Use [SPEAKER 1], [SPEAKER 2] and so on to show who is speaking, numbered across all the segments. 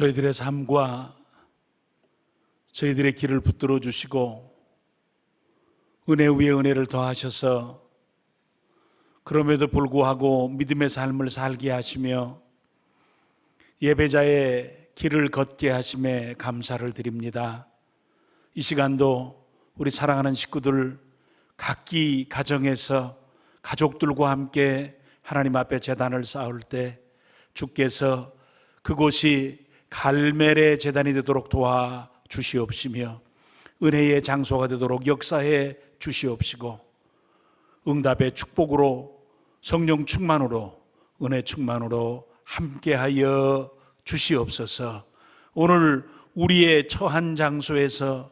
[SPEAKER 1] 저희들의 삶과 저희들의 길을 붙들어 주시고 은혜 위에 은혜를 더하셔서 그럼에도 불구하고 믿음의 삶을 살게 하시며 예배자의 길을 걷게 하심에 감사를 드립니다. 이 시간도 우리 사랑하는 식구들 각기 가정에서 가족들과 함께 하나님 앞에 제단을 쌓을 때 주께서 그곳이 갈멜의 제단이 되도록 도와 주시옵시며 은혜의 장소가 되도록 역사해 주시옵시고 응답의 축복으로 성령 충만으로 은혜 충만으로 함께하여 주시옵소서. 오늘 우리의 처한 장소에서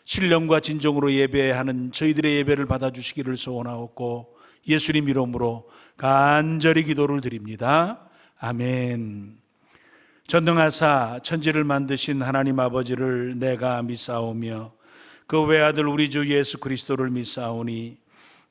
[SPEAKER 1] 신령과 진정으로 예배하는 저희들의 예배를 받아주시기를 소원하옵고 예수님 이름으로 간절히 기도를 드립니다. 아멘. 전능하사 천지를 만드신 하나님 아버지를 내가 믿사오며 그 외아들 우리 주 예수 그리스도를 믿사오니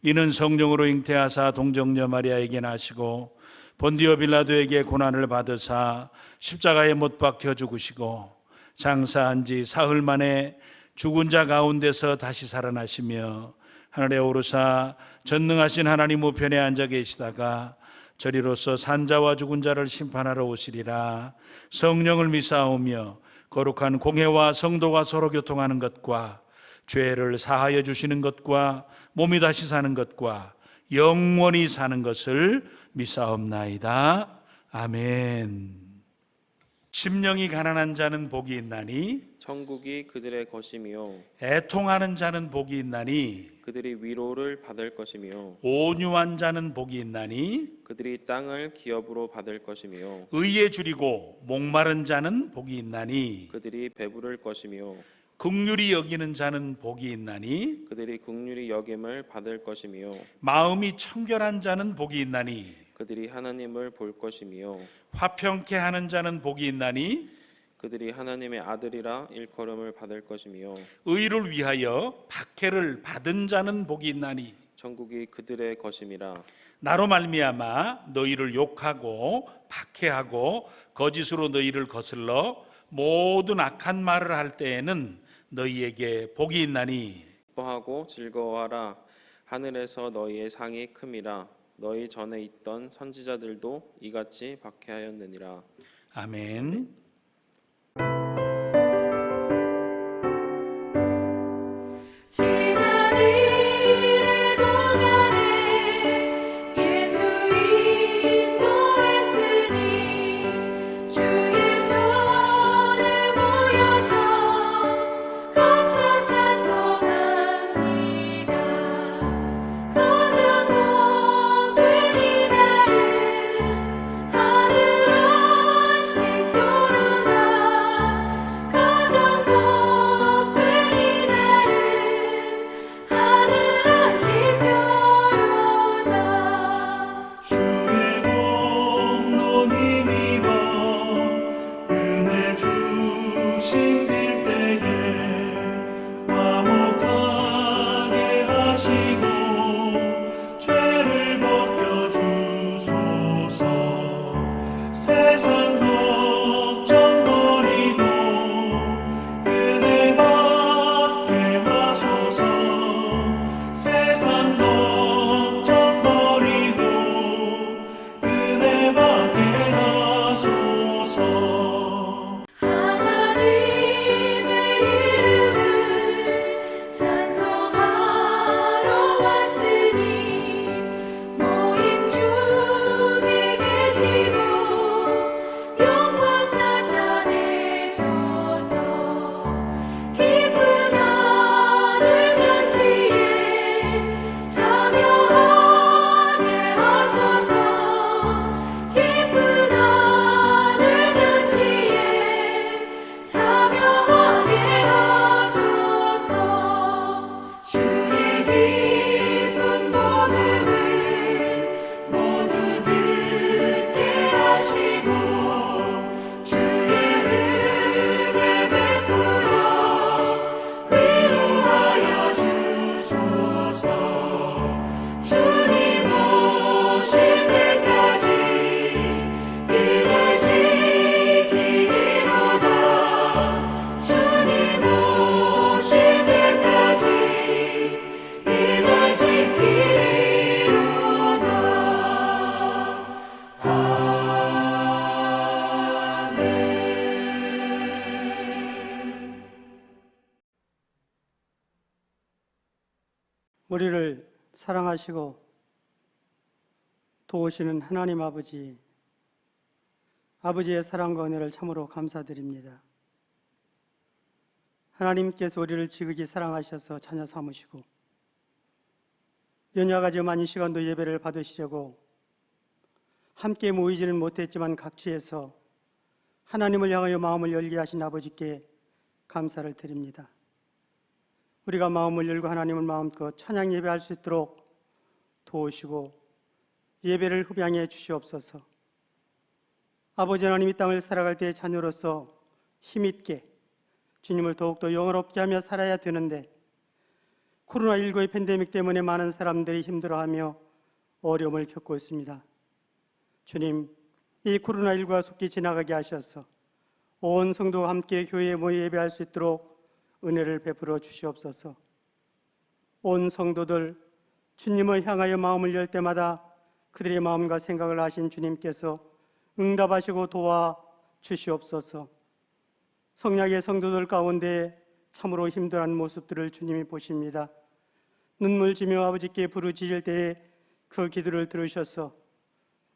[SPEAKER 1] 이는 성령으로 잉태하사 동정녀 마리아에게 나시고 본디오 빌라도에게 고난을 받으사 십자가에 못 박혀 죽으시고 장사한 지 사흘 만에 죽은 자 가운데서 다시 살아나시며 하늘에 오르사 전능하신 하나님 우편에 앉아 계시다가 저리로서 산자와 죽은 자를 심판하러 오시리라. 성령을 믿사오며 거룩한 공회와 성도가 서로 교통하는 것과 죄를 사하여 주시는 것과 몸이 다시 사는 것과 영원히 사는 것을 믿사옵나이다. 아멘. 심령이 가난한 자는 복이 있나니
[SPEAKER 2] 천국이 그들의 것이며
[SPEAKER 1] 애통하는 자는 복이 있나니
[SPEAKER 2] 그들이 위로를 받을 것이며
[SPEAKER 1] 온유한 자는 복이 있나니
[SPEAKER 2] 그들이 땅을 기업으로 받을 것이며
[SPEAKER 1] 의에 줄이고 목마른 자는 복이 있나니
[SPEAKER 2] 그들이 배부를 것이며
[SPEAKER 1] 긍휼히 여기는 자는 복이 있나니
[SPEAKER 2] 그들이 긍휼히 여김을 받을 것이며
[SPEAKER 1] 마음이 청결한 자는 복이 있나니
[SPEAKER 2] 그들이 하나님을 볼 것이며
[SPEAKER 1] 화평케 하는 자는 복이 있나니
[SPEAKER 2] 그들이 하나님의 아들이라 일컬음을 받을 것이며
[SPEAKER 1] 의를 위하여 박해를 받은 자는 복이 있나니
[SPEAKER 2] 천국이 그들의 것임이라.
[SPEAKER 1] 나로 말미암아 너희를 욕하고 박해하고 거짓으로 너희를 거슬러 모든 악한 말을 할 때에는 너희에게 복이 있나니
[SPEAKER 2] 기뻐하고 즐거워하라. 하늘에서 너희의 상이 큼이라. 너희 전에 있던 선지자들도 이같이 박해하였느니라.
[SPEAKER 1] 아멘.
[SPEAKER 3] 지난 일의 동안에 예수 인도했으니 주의 전에 모여서 감사 찬송합니다. 가장 복된 이날은 하늘 안식 교로
[SPEAKER 4] 우리를 사랑하시고 도우시는 하나님 아버지, 아버지의 사랑과 은혜를 참으로 감사드립니다. 하나님께서 우리를 지극히 사랑하셔서 자녀 삼으시고 연약하지 많은 시간도 예배를 받으시려고 함께 모이지는 못했지만 각지에서 하나님을 향하여 마음을 열게 하신 아버지께 감사를 드립니다. 우리가 마음을 열고 하나님을 마음껏 찬양 예배할 수 있도록 도우시고 예배를 흡양해 주시옵소서. 아버지 하나님, 이 땅을 살아갈 때의 자녀로서 힘있게 주님을 더욱더 영원롭게 하며 살아야 되는데 코로나19의 팬데믹 때문에 많은 사람들이 힘들어하며 어려움을 겪고 있습니다. 주님, 이 코로나19가 속히 지나가게 하셔서 온 성도와 함께 교회에 모여 예배할 수 있도록 은혜를 베풀어 주시옵소서. 온 성도들 주님을 향하여 마음을 열 때마다 그들의 마음과 생각을 아신 주님께서 응답하시고 도와 주시옵소서. 성약의 성도들 가운데 참으로 힘들어하는 모습들을 주님이 보십니다. 눈물 지며 아버지께 부르짖을 때에 그 기도를 들으셔서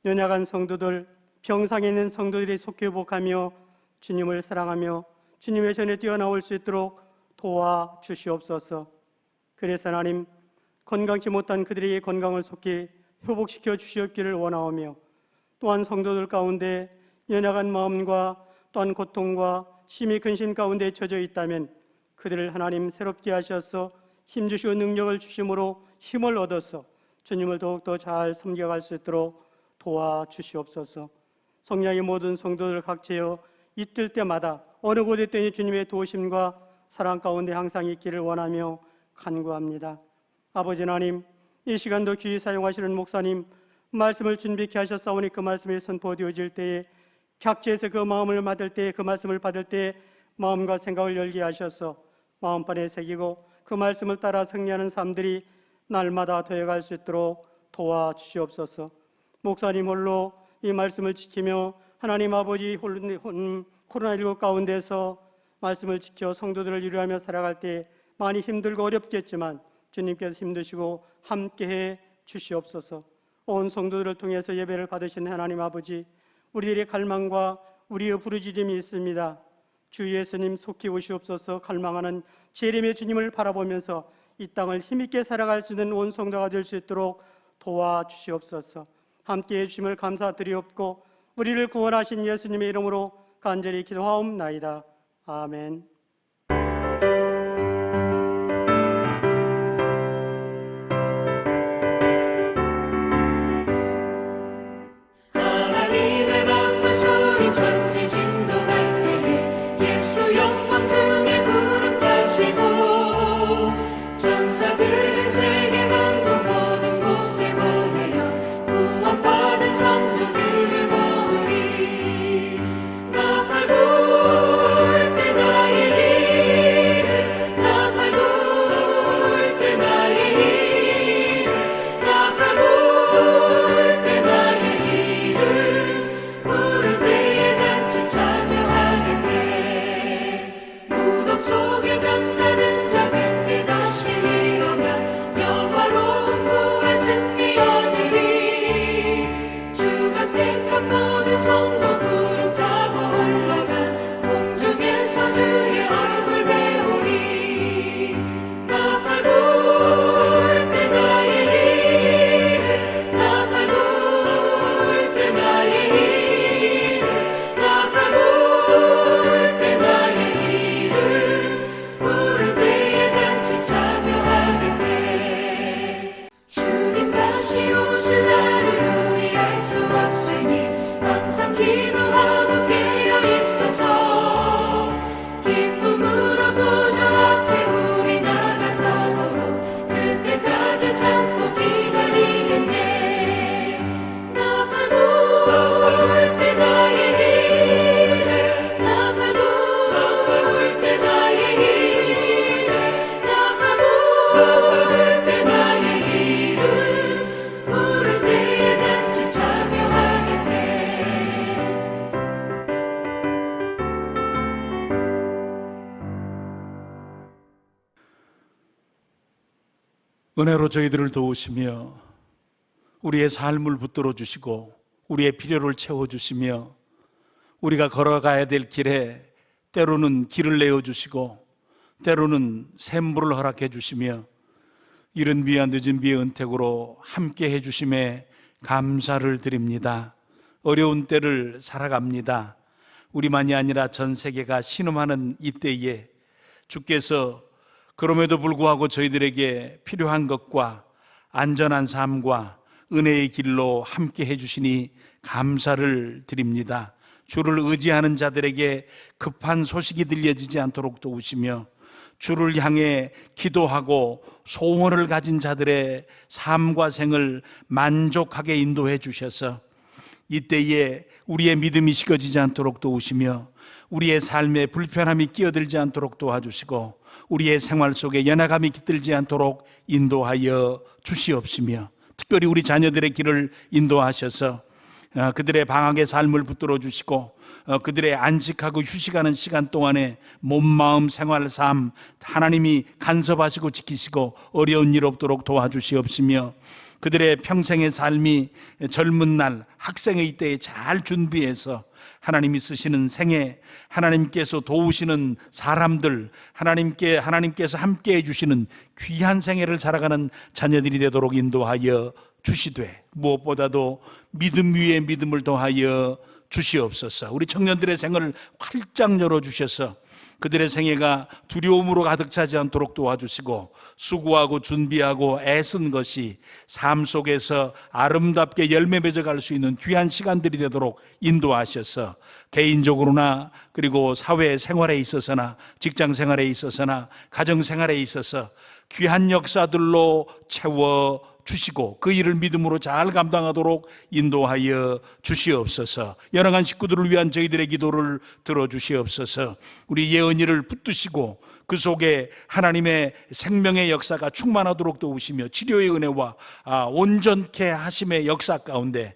[SPEAKER 4] 연약한 성도들, 병상에 있는 성도들이 속히 회복하며 주님을 사랑하며 주님의 전에 뛰어나올 수 있도록 도와 주시옵소서. 그래서 하나님, 건강치 못한 그들의 건강을 속히 회복시켜 주시옵기를 원하오며 또한 성도들 가운데 연약한 마음과 또한 고통과 심히 근심 가운데 처져 있다면 그들을 하나님 새롭게 하셔서 힘주시고 능력을 주심으로 힘을 얻어서 주님을 더욱더 잘 섬겨갈 수 있도록 도와주시옵소서. 성량의 모든 성도들 각지여 이틀 때마다 어느 곳에 있든지 주님의 도우심과 사랑 가운데 항상 있기를 원하며 간구합니다. 아버지 하나님, 이 시간도 귀히 사용하시는 목사님 말씀을 준비케 하셨사오니 그 말씀이 선포되어질 때에 각지에서 그 마음을 받을 때, 그 말씀을 받을 때 마음과 생각을 열게 하셔서 마음판에 새기고 그 말씀을 따라 승리하는 삶들이 날마다 되어갈 수 있도록 도와주시옵소서. 목사님 홀로 이 말씀을 지키며 하나님 아버지 코로나19 가운데서 말씀을 지켜 성도들을 위로하며 살아갈 때 많이 힘들고 어렵겠지만 주님께서 힘드시고 함께해 주시옵소서. 온 성도들을 통해서 예배를 받으신 하나님 아버지, 우리들의 갈망과 우리의 부르짖음이 있습니다. 주 예수님 속히 오시옵소서. 갈망하는 재림의 주님을 바라보면서 이 땅을 힘있게 살아갈 수 있는 온 성도가 될 수 있도록 도와주시옵소서. 함께해 주심을 감사드리옵고 우리를 구원하신 예수님의 이름으로 간절히 기도하옵나이다. 아멘.
[SPEAKER 3] 하나님의 나팔 소리 천지 진동할 때에 예수 영광 중에 구름 타시고 전사들을 세계 만국 모든 곳에 보내어 구원받은 성도들을 모으리. 나팔 불 때 나의
[SPEAKER 1] 은혜로 저희들을 도우시며 우리의 삶을 붙들어 주시고 우리의 필요를 채워주시며 우리가 걸어가야 될 길에 때로는 길을 내어주시고 때로는 샘물을 허락해 주시며 이른 비와 늦은 비의 은택으로 함께 해주심에 감사를 드립니다. 어려운 때를 살아갑니다. 우리만이 아니라 전 세계가 신음하는 이때에 주께서 그럼에도 불구하고 저희들에게 필요한 것과 안전한 삶과 은혜의 길로 함께 해주시니 감사를 드립니다. 주를 의지하는 자들에게 급한 소식이 들려지지 않도록 도우시며 주를 향해 기도하고 소원을 가진 자들의 삶과 생을 만족하게 인도해 주셔서 이때에 우리의 믿음이 식어지지 않도록 도우시며 우리의 삶에 불편함이 끼어들지 않도록 도와주시고 우리의 생활 속에 연약함이 깃들지 않도록 인도하여 주시옵시며 특별히 우리 자녀들의 길을 인도하셔서 그들의 방학의 삶을 붙들어 주시고 그들의 안식하고 휴식하는 시간 동안에 몸, 마음, 생활, 삶 하나님이 간섭하시고 지키시고 어려운 일 없도록 도와주시옵시며 그들의 평생의 삶이 젊은 날 학생의 때에 잘 준비해서 하나님이 쓰시는 생애, 하나님께서 도우시는 사람들, 하나님께서 함께해 주시는 귀한 생애를 살아가는 자녀들이 되도록 인도하여 주시되 무엇보다도 믿음 위에 믿음을 더하여 주시옵소서. 우리 청년들의 생을 활짝 열어주셔서 그들의 생애가 두려움으로 가득 차지 않도록 도와주시고 수고하고 준비하고 애쓴 것이 삶 속에서 아름답게 열매 맺어갈 수 있는 귀한 시간들이 되도록 인도하셔서 개인적으로나 그리고 사회 생활에 있어서나 직장 생활에 있어서나 가정 생활에 있어서 귀한 역사들로 채워 주시고 그 일을 믿음으로 잘 감당하도록 인도하여 주시옵소서. 연약한 식구들을 위한 저희들의 기도를 들어주시옵소서. 우리 예언이를 붙드시고 그 속에 하나님의 생명의 역사가 충만하도록 도우시며 치료의 은혜와 온전케 하심의 역사 가운데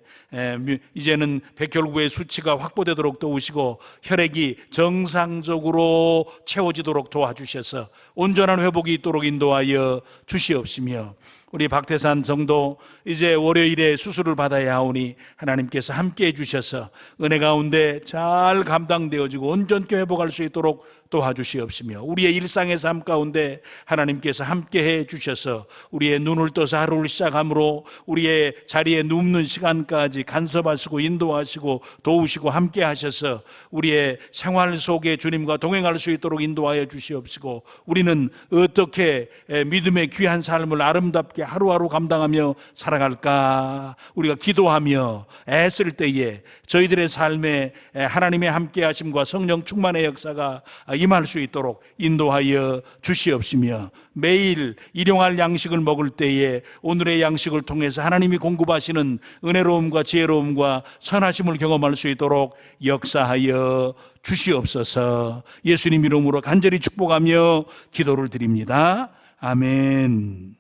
[SPEAKER 1] 이제는 백혈구의 수치가 확보되도록 도우시고 혈액이 정상적으로 채워지도록 도와주셔서 온전한 회복이 있도록 인도하여 주시옵시며 우리 박태산 성도 이제 월요일에 수술을 받아야 하오니 하나님께서 함께해 주셔서 은혜 가운데 잘 감당되어지고 온전케 회복할 수 있도록 도와주시옵시며 우리의 일상의 삶 가운데 하나님께서 함께해 주셔서 우리의 눈을 떠서 하루를 시작함으로 우리의 자리에 눕는 시간까지 간섭하시고 인도하시고 도우시고 함께 하셔서 우리의 생활 속에 주님과 동행할 수 있도록 인도하여 주시옵시고 우리는 어떻게 믿음의 귀한 삶을 아름답게 하루하루 감당하며 살아갈까 우리가 기도하며 애쓸 때에 저희들의 삶에 하나님의 함께 하심과 성령 충만의 역사가 임할 수 있도록 인도하여 주시옵시며 매일 일용할 양식을 먹을 때에 오늘의 양식을 통해서 하나님이 공급하시는 은혜로움과 지혜로움과 선하심을 경험할 수 있도록 역사하여 주시옵소서. 예수님 이름으로 간절히 축복하며 기도를 드립니다. 아멘.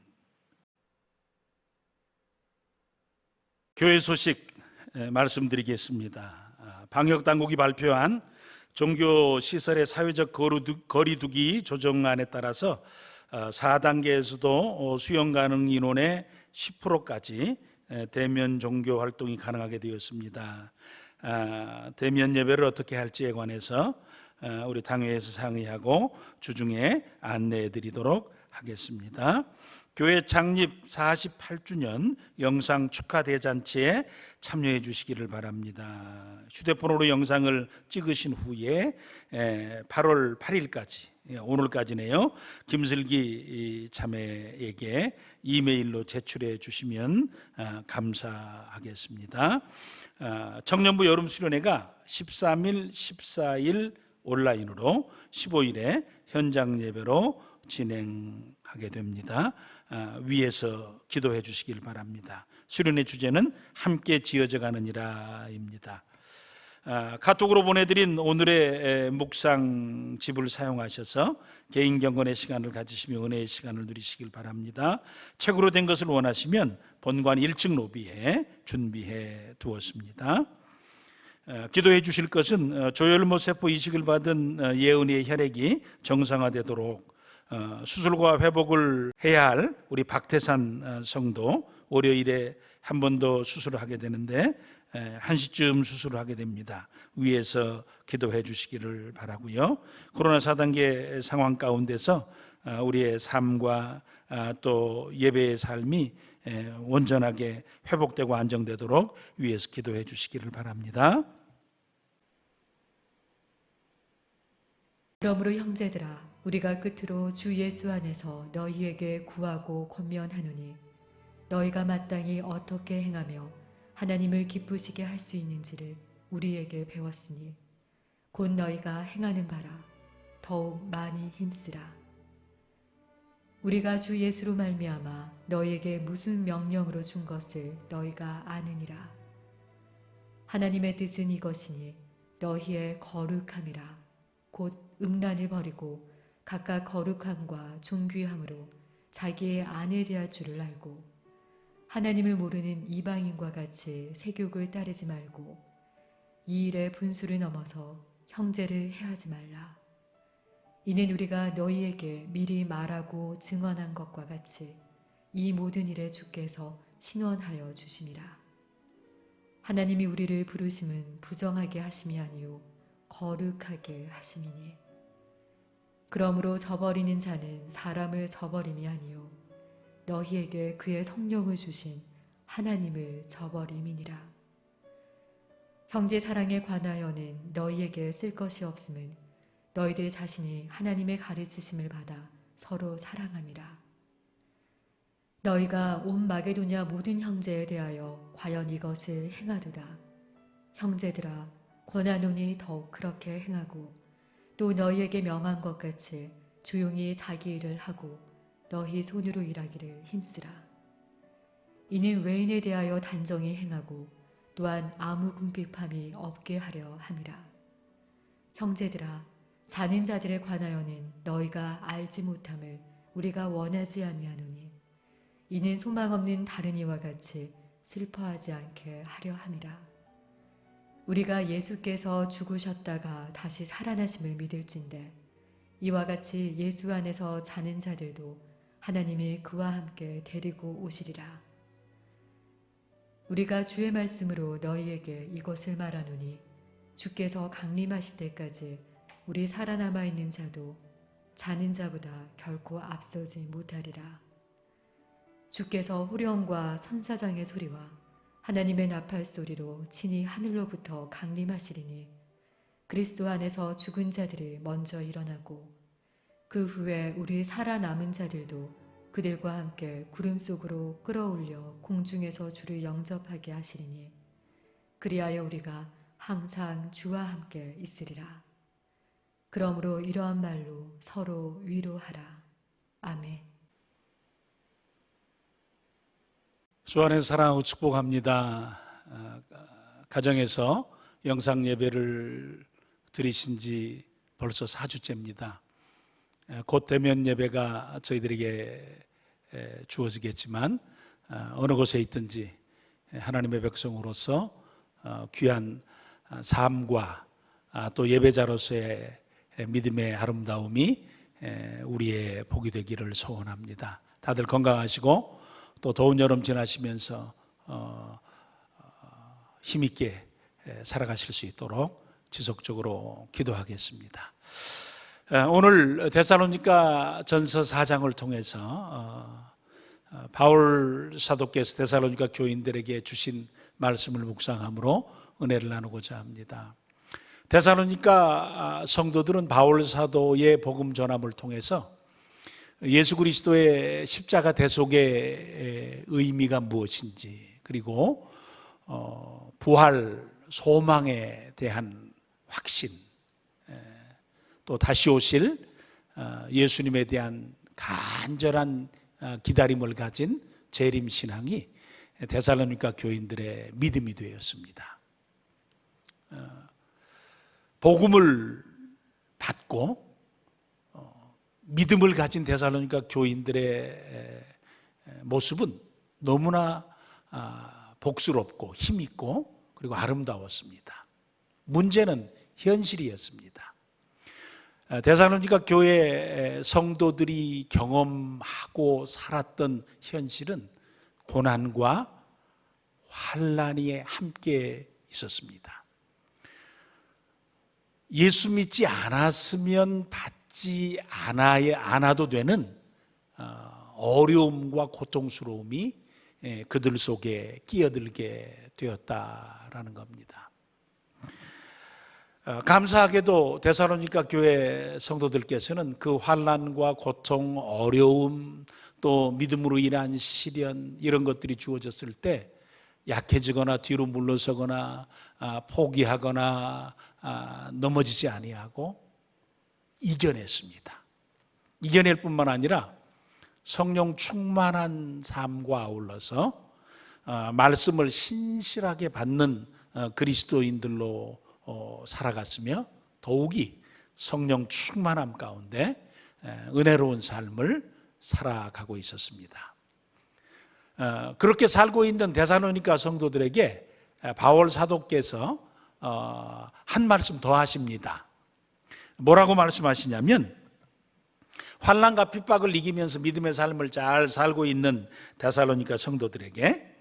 [SPEAKER 1] 교회 소식 말씀드리겠습니다. 방역당국이 발표한 종교시설의 사회적 거리두기 조정안에 따라서 4단계에서도 수용 가능 인원의 10%까지 대면 종교 활동이 가능하게 되었습니다. 대면 예배를 어떻게 할지에 관해서 우리 당회에서 상의하고 주중에 안내해 드리도록 하겠습니다. 교회 창립 48주년 영상 축하 대잔치에 참여해 주시기를 바랍니다. 휴대폰으로 영상을 찍으신 후에 8월 8일까지 오늘까지네요. 김슬기 자매에게 이메일로 제출해 주시면 감사하겠습니다. 청년부 여름 수련회가 13일, 14일 온라인으로 15일에 현장 예배로 진행하게 됩니다. 위에서 기도해 주시길 바랍니다. 수련의 주제는 함께 지어져 가느니라입니다. 카톡으로 보내드린 오늘의 묵상집을 사용하셔서 개인 경건의 시간을 가지시며 은혜의 시간을 누리시길 바랍니다. 책으로 된 것을 원하시면 본관 1층 로비에 준비해 두었습니다. 기도해 주실 것은 조혈모 세포 이식을 받은 예은이의 혈액이 정상화되도록 수술과 회복을 해야 할 우리 박태산 성도 월요일에 한 번 더 수술을 하게 되는데 1시쯤 수술을 하게 됩니다. 위에서 기도해 주시기를 바라고요. 코로나 4단계 상황 가운데서 우리의 삶과 또 예배의 삶이 온전하게 회복되고 안정되도록 위에서 기도해 주시기를 바랍니다.
[SPEAKER 5] 그러므로 형제들아, 우리가 끝으로 주 예수 안에서 너희에게 구하고 권면하노니 너희가 마땅히 어떻게 행하며 하나님을 기쁘시게 할 수 있는지를 우리에게 배웠으니 곧 너희가 행하는 바라 더욱 많이 힘쓰라. 우리가 주 예수로 말미암아 너희에게 무슨 명령으로 준 것을 너희가 아느니라. 하나님의 뜻은 이것이니 너희의 거룩함이라. 곧 음란을 버리고 각각 거룩함과 존귀함으로 자기의 안에 대할 줄을 알고 하나님을 모르는 이방인과 같이 세욕을 따르지 말고 이 일의 분수를 넘어서 형제를 해하지 말라. 이는 우리가 너희에게 미리 말하고 증언한 것과 같이 이 모든 일에 주께서 신원하여 주심이라. 하나님이 우리를 부르심은 부정하게 하심이 아니요 거룩하게 하심이니 그러므로 저버리는 자는 사람을 저버림이 아니요 너희에게 그의 성령을 주신 하나님을 저버림이니라. 형제 사랑에 관하여는 너희에게 쓸 것이 없음은 너희들 자신이 하나님의 가르치심을 받아 서로 사랑함이라. 너희가 온 마게도냐 모든 형제에 대하여 과연 이것을 행하도다. 형제들아, 권하노니 더욱 그렇게 행하고 또 너희에게 명한 것 같이 조용히 자기 일을 하고 너희 손으로 일하기를 힘쓰라. 이는 외인에 대하여 단정히 행하고 또한 아무 궁핍함이 없게 하려 함이라. 형제들아, 자는 자들에 관하여는 너희가 알지 못함을 우리가 원하지 아니하노니 이는 소망 없는 다른 이와 같이 슬퍼하지 않게 하려 함이라. 우리가 예수께서 죽으셨다가 다시 살아나심을 믿을진대 이와 같이 예수 안에서 자는 자들도 하나님이 그와 함께 데리고 오시리라. 우리가 주의 말씀으로 너희에게 이것을 말하노니 주께서 강림하실 때까지 우리 살아남아 있는 자도 자는 자보다 결코 앞서지 못하리라. 주께서 호령과 천사장의 소리와 하나님의 나팔 소리로 친히 하늘로부터 강림하시리니 그리스도 안에서 죽은 자들이 먼저 일어나고 그 후에 우리 살아남은 자들도 그들과 함께 구름 속으로 끌어올려 공중에서 주를 영접하게 하시리니 그리하여 우리가 항상 주와 함께 있으리라. 그러므로 이러한 말로 서로 위로하라. 아멘.
[SPEAKER 1] 주 안에서 사랑하고 축복합니다. 가정에서 영상 예배를 드리신 지 벌써 4주째입니다. 곧 대면 예배가 저희들에게 주어지겠지만 어느 곳에 있든지 하나님의 백성으로서 귀한 삶과 또 예배자로서의 믿음의 아름다움이 우리의 복이 되기를 소원합니다. 다들 건강하시고 또 더운 여름 지나시면서 힘있게 살아가실 수 있도록 지속적으로 기도하겠습니다. 오늘 데살로니가 전서 4장을 통해서 바울 사도께서 데살로니가 교인들에게 주신 말씀을 묵상함으로 은혜를 나누고자 합니다. 데살로니가 성도들은 바울 사도의 복음 전함을 통해서 예수 그리스도의 십자가 대속의 의미가 무엇인지 그리고 부활 소망에 대한 확신 또 다시 오실 예수님에 대한 간절한 기다림을 가진 재림 신앙이 데살로니가 교인들의 믿음이 되었습니다. 복음을 받고 믿음을 가진 데살로니가 교인들의 모습은 너무나 복스럽고 힘있고 그리고 아름다웠습니다. 문제는 현실이었습니다. 데살로니가 교회 성도들이 경험하고 살았던 현실은 고난과 환난이 함께 있었습니다. 예수 믿지 않았으면 받지 않아도 되는 어려움과 고통스러움이 그들 속에 끼어들게 되었다라는 겁니다. 감사하게도 데살로니가 교회 성도들께서는 그 환난과 고통, 어려움, 또 믿음으로 인한 시련 이런 것들이 주어졌을 때 약해지거나 뒤로 물러서거나 포기하거나 넘어지지 아니하고 이겨냈습니다. 이겨낼 뿐만 아니라 성령 충만한 삶과 아울러서 말씀을 신실하게 받는 그리스도인들로 살아갔으며 더욱이 성령 충만함 가운데 은혜로운 삶을 살아가고 있었습니다. 그렇게 살고 있는 데살로니가 성도들에게 바울 사도께서 한 말씀 더 하십니다. 뭐라고 말씀하시냐면 환난과 핍박을 이기면서 믿음의 삶을 잘 살고 있는 데살로니가 성도들에게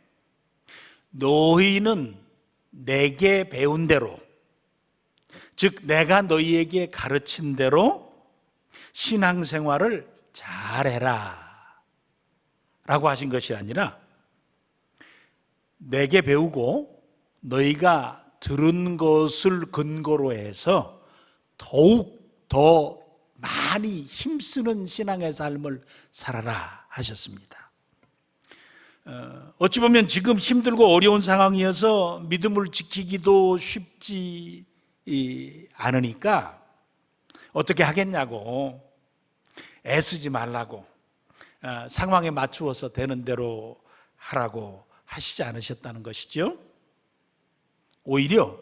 [SPEAKER 1] 너희는 내게 배운 대로, 즉 내가 너희에게 가르친 대로 신앙생활을 잘해라 라고 하신 것이 아니라 내게 배우고 너희가 들은 것을 근거로 해서 더욱 더 많이 힘쓰는 신앙의 삶을 살아라 하셨습니다. 어찌 보면 지금 힘들고 어려운 상황이어서 믿음을 지키기도 쉽지 않으니까 어떻게 하겠냐고 애쓰지 말라고 상황에 맞추어서 되는 대로 하라고 하시지 않으셨다는 것이죠. 오히려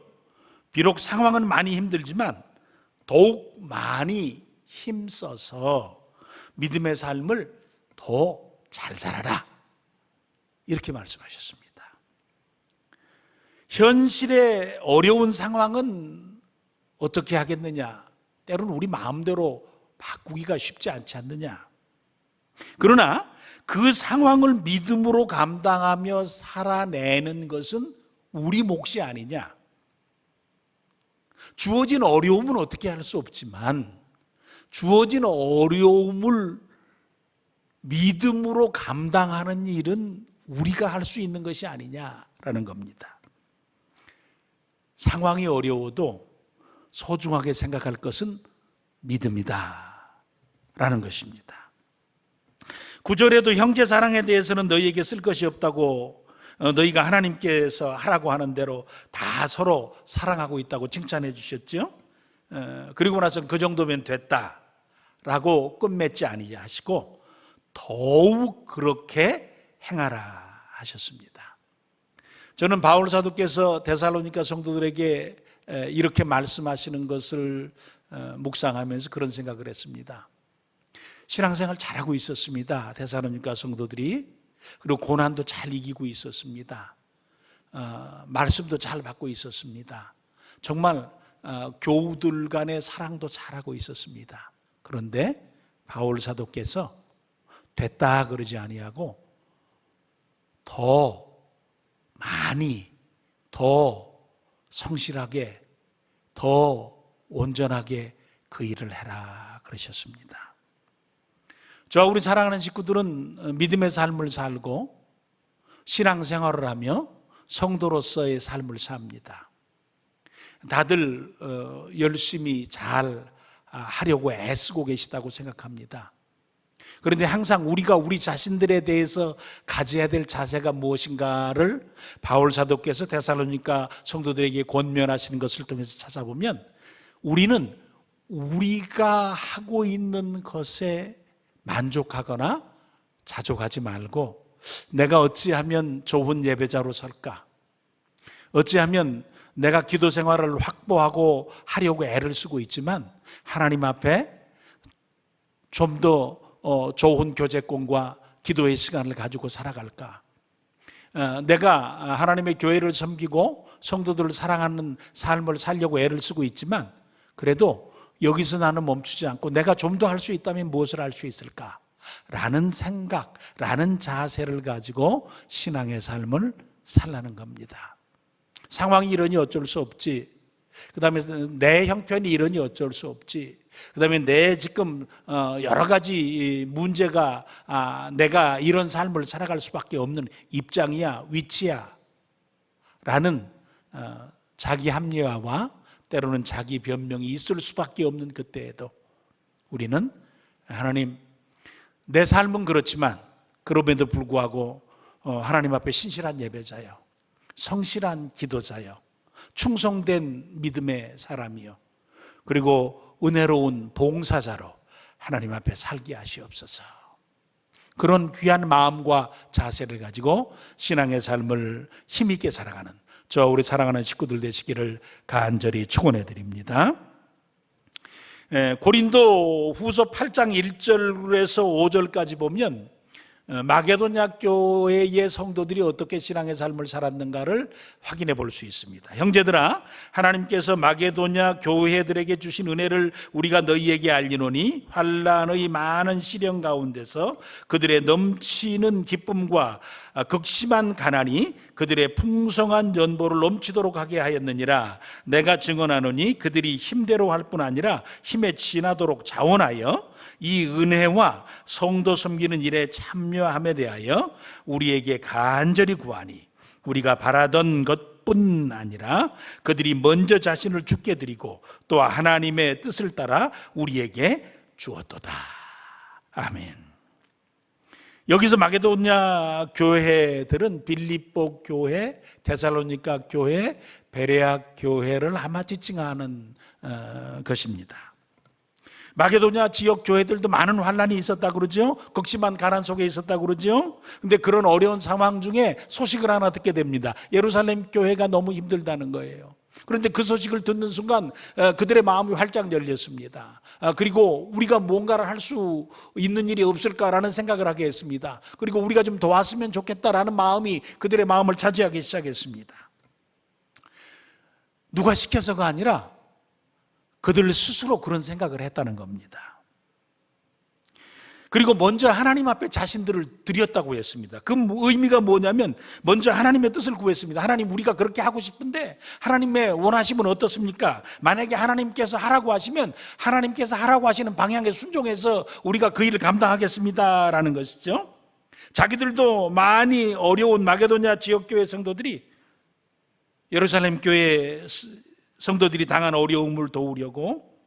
[SPEAKER 1] 비록 상황은 많이 힘들지만 더욱 많이 힘써서 믿음의 삶을 더 잘 살아라 이렇게 말씀하셨습니다. 현실의 어려운 상황은 어떻게 하겠느냐? 때로는 우리 마음대로 바꾸기가 쉽지 않지 않느냐? 그러나 그 상황을 믿음으로 감당하며 살아내는 것은 우리 몫이 아니냐? 주어진 어려움은 어떻게 할 수 없지만 주어진 어려움을 믿음으로 감당하는 일은 우리가 할 수 있는 것이 아니냐라는 겁니다. 상황이 어려워도 소중하게 생각할 것은 믿음이다 라는 것입니다. 9절에도 형제 사랑에 대해서는 너희에게 쓸 것이 없다고 너희가 하나님께서 하라고 하는 대로 다 서로 사랑하고 있다고 칭찬해 주셨죠. 그리고 나서 그 정도면 됐다라고 끝맺지 아니하시고 더욱 그렇게 행하라 하셨습니다. 저는 바울 사도께서 데살로니가 성도들에게 이렇게 말씀하시는 것을 묵상하면서 그런 생각을 했습니다. 신앙생활 잘하고 있었습니다. 데살로니가 성도들이. 그리고 고난도 잘 이기고 있었습니다. 말씀도 잘 받고 있었습니다. 정말 교우들 간의 사랑도 잘하고 있었습니다. 그런데 바울 사도께서 됐다 그러지 아니하고 더 많이, 더 성실하게, 더 온전하게 그 일을 해라 그러셨습니다. 저와 우리 사랑하는 식구들은 믿음의 삶을 살고 신앙생활을 하며 성도로서의 삶을 삽니다. 다들 열심히 잘 하려고 애쓰고 계시다고 생각합니다. 그런데 항상 우리가 우리 자신들에 대해서 가져야 될 자세가 무엇인가를 바울 사도께서 데살로니가 성도들에게 권면하시는 것을 통해서 찾아보면 우리는 우리가 하고 있는 것에 만족하거나 자족하지 말고 내가 어찌하면 좋은 예배자로 설까? 어찌하면 내가 기도 생활을 확보하고 하려고 애를 쓰고 있지만 하나님 앞에 좀 더 좋은 교제권과 기도의 시간을 가지고 살아갈까? 내가 하나님의 교회를 섬기고 성도들을 사랑하는 삶을 살려고 애를 쓰고 있지만 그래도 여기서 나는 멈추지 않고 내가 좀 더 할 수 있다면 무엇을 할 수 있을까? 라는 생각, 라는 자세를 가지고 신앙의 삶을 살라는 겁니다. 상황이 이러니 어쩔 수 없지. 그 다음에 내 형편이 이러니 어쩔 수 없지. 그 다음에 내 지금 여러 가지 문제가 내가 이런 삶을 살아갈 수밖에 없는 입장이야, 위치야 라는 자기 합리화와 때로는 자기 변명이 있을 수밖에 없는 그때에도 우리는 하나님, 내 삶은 그렇지만 그럼에도 불구하고 하나님 앞에 신실한 예배자요, 성실한 기도자요, 충성된 믿음의 사람이요, 그리고 은혜로운 봉사자로 하나님 앞에 살게 하시옵소서. 그런 귀한 마음과 자세를 가지고 신앙의 삶을 힘있게 살아가는 저와 우리 사랑하는 식구들 되시기를 간절히 축원해 드립니다. 고린도 후서 8장 1절에서 5절까지 보면 마게도냐 교회의 성도들이 어떻게 신앙의 삶을 살았는가를 확인해 볼 수 있습니다. 형제들아, 하나님께서 마게도냐 교회들에게 주신 은혜를 우리가 너희에게 알리노니 환난의 많은 시련 가운데서 그들의 넘치는 기쁨과 극심한 가난이 그들의 풍성한 연보를 넘치도록 하게 하였느니라. 내가 증언하노니 그들이 힘대로 할 뿐 아니라 힘에 지나도록 자원하여 이 은혜와 성도 섬기는 일에 참여함에 대하여 우리에게 간절히 구하니 우리가 바라던 것뿐 아니라 그들이 먼저 자신을 주께 드리고 또 하나님의 뜻을 따라 우리에게 주었도다. 아멘. 여기서 마게도냐 교회들은 빌립보 교회, 데살로니가 교회, 베레아 교회를 아마 지칭하는 것입니다. 마게도냐 지역 교회들도 많은 환난이 있었다 그러죠. 극심한 가난 속에 있었다 그러죠. 근데 그런 어려운 상황 중에 소식을 하나 듣게 됩니다. 예루살렘 교회가 너무 힘들다는 거예요. 그런데 그 소식을 듣는 순간 그들의 마음이 활짝 열렸습니다. 그리고 우리가 뭔가를 할 수 있는 일이 없을까라는 생각을 하게 했습니다. 그리고 우리가 좀 도왔으면 좋겠다라는 마음이 그들의 마음을 차지하기 시작했습니다. 누가 시켜서가 아니라 그들 스스로 그런 생각을 했다는 겁니다. 그리고 먼저 하나님 앞에 자신들을 드렸다고 했습니다. 그 의미가 뭐냐면 먼저 하나님의 뜻을 구했습니다. 하나님, 우리가 그렇게 하고 싶은데 하나님의 원하심은 어떻습니까? 만약에 하나님께서 하라고 하시면 하나님께서 하라고 하시는 방향에 순종해서 우리가 그 일을 감당하겠습니다라는 것이죠. 자기들도 많이 어려운 마게도냐 지역교회 성도들이 예루살렘 교회 성도들이 당한 어려움을 도우려고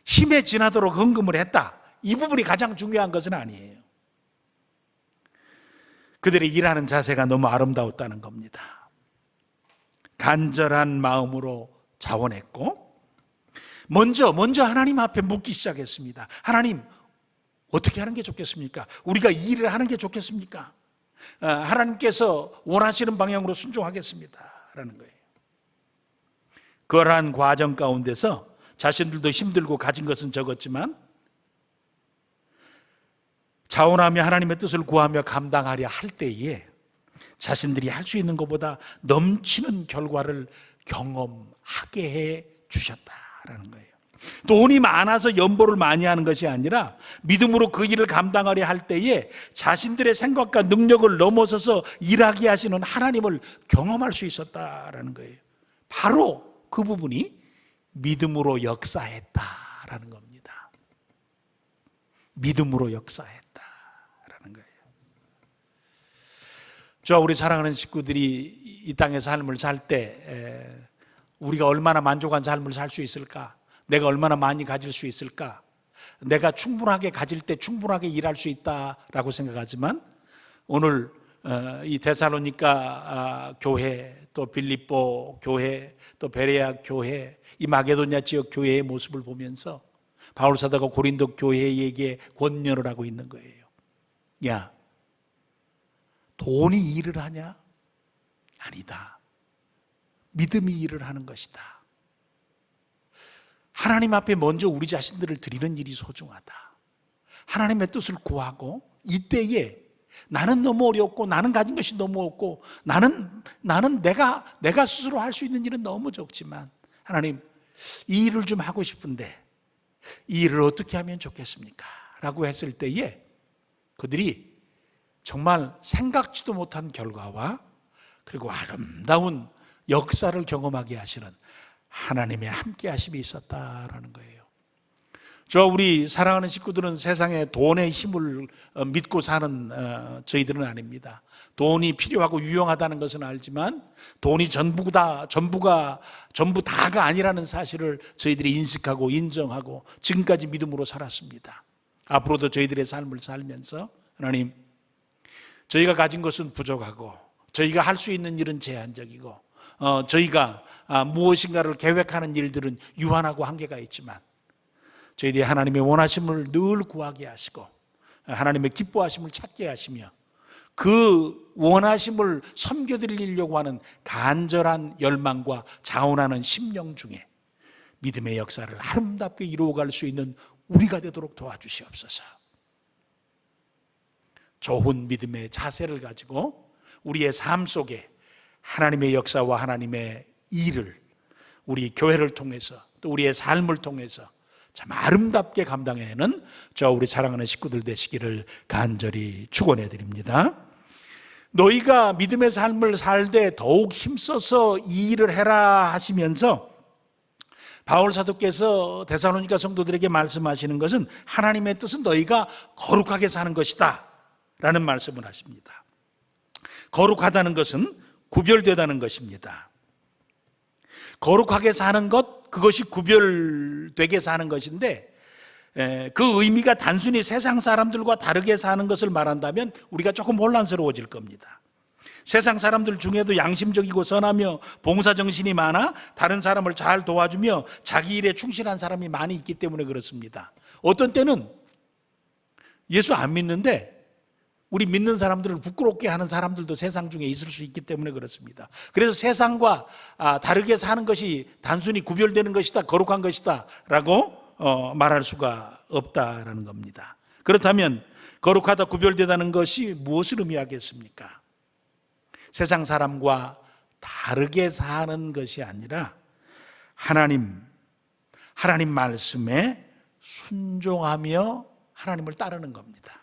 [SPEAKER 1] 힘에 지나도록 헌금을 했다. 이 부분이 가장 중요한 것은 아니에요. 그들의 일하는 자세가 너무 아름다웠다는 겁니다. 간절한 마음으로 자원했고 먼저 하나님 앞에 묻기 시작했습니다. 하나님, 어떻게 하는 게 좋겠습니까? 우리가 이 일을 하는 게 좋겠습니까? 하나님께서 원하시는 방향으로 순종하겠습니다 라는 거예요. 그러한 과정 가운데서 자신들도 힘들고 가진 것은 적었지만 자원하며 하나님의 뜻을 구하며 감당하려 할 때에 자신들이 할 수 있는 것보다 넘치는 결과를 경험하게 해 주셨다라는 거예요. 돈이 많아서 연보를 많이 하는 것이 아니라 믿음으로 그 일을 감당하려 할 때에 자신들의 생각과 능력을 넘어서서 일하게 하시는 하나님을 경험할 수 있었다라는 거예요. 바로 그 부분이 믿음으로 역사했다라는 겁니다. 믿음으로 역사했다라는 거예요. 저와 우리 사랑하는 식구들이 이 땅의 삶을 살 때 우리가 얼마나 만족한 삶을 살 수 있을까? 내가 얼마나 많이 가질 수 있을까? 내가 충분하게 가질 때 충분하게 일할 수 있다라고 생각하지만 오늘 이 데살로니가 교회, 또 빌립보 교회, 또 베레아 교회, 이 마게도냐 지역 교회의 모습을 보면서 바울 사도가 고린도 교회에게 권면을 하고 있는 거예요. 야, 돈이 일을 하냐? 아니다. 믿음이 일을 하는 것이다. 하나님 앞에 먼저 우리 자신들을 드리는 일이 소중하다. 하나님의 뜻을 구하고 이때에 나는 너무 어렵고 나는 가진 것이 너무 없고 나는 내가 스스로 할 수 있는 일은 너무 적지만 하나님, 이 일을 좀 하고 싶은데 이 일을 어떻게 하면 좋겠습니까? 라고 했을 때에 그들이 정말 생각지도 못한 결과와 그리고 아름다운 역사를 경험하게 하시는 하나님의 함께 하심이 있었다라는 거예요. 우리 사랑하는 식구들은 세상에 돈의 힘을 믿고 사는 저희들은 아닙니다. 돈이 필요하고 유용하다는 것은 알지만 돈이 전부 다가 아니라는 사실을 저희들이 인식하고 인정하고 지금까지 믿음으로 살았습니다. 앞으로도 저희들의 삶을 살면서 하나님, 저희가 가진 것은 부족하고 저희가 할 수 있는 일은 제한적이고 저희가 무엇인가를 계획하는 일들은 유한하고 한계가 있지만 저희들이 하나님의 원하심을 늘 구하게 하시고 하나님의 기뻐하심을 찾게 하시며 그 원하심을 섬겨드리려고 하는 간절한 열망과 자원하는 심령 중에 믿음의 역사를 아름답게 이루어갈 수 있는 우리가 되도록 도와주시옵소서. 좋은 믿음의 자세를 가지고 우리의 삶 속에 하나님의 역사와 하나님의 일을 우리 교회를 통해서 또 우리의 삶을 통해서 참 아름답게 감당해내는 우리 사랑하는 식구들 되시기를 간절히 축원해 드립니다. 너희가 믿음의 삶을 살되 더욱 힘써서 이 일을 해라 하시면서 바울 사도께서 데살로니가 성도들에게 말씀하시는 것은 하나님의 뜻은 너희가 거룩하게 사는 것이다 라는 말씀을 하십니다. 거룩하다는 것은 구별되다는 것입니다. 거룩하게 사는 것, 그것이 구별되게 사는 것인데 그 의미가 단순히 세상 사람들과 다르게 사는 것을 말한다면 우리가 조금 혼란스러워질 겁니다. 세상 사람들 중에도 양심적이고 선하며 봉사정신이 많아 다른 사람을 잘 도와주며 자기 일에 충실한 사람이 많이 있기 때문에 그렇습니다. 어떤 때는 예수 안 믿는데 우리 믿는 사람들을 부끄럽게 하는 사람들도 세상 중에 있을 수 있기 때문에 그렇습니다. 그래서 세상과 다르게 사는 것이 단순히 구별되는 것이다, 거룩한 것이다 라고 말할 수가 없다라는 겁니다. 그렇다면 거룩하다, 구별되다는 것이 무엇을 의미하겠습니까? 세상 사람과 다르게 사는 것이 아니라 하나님 말씀에 순종하며 하나님을 따르는 겁니다.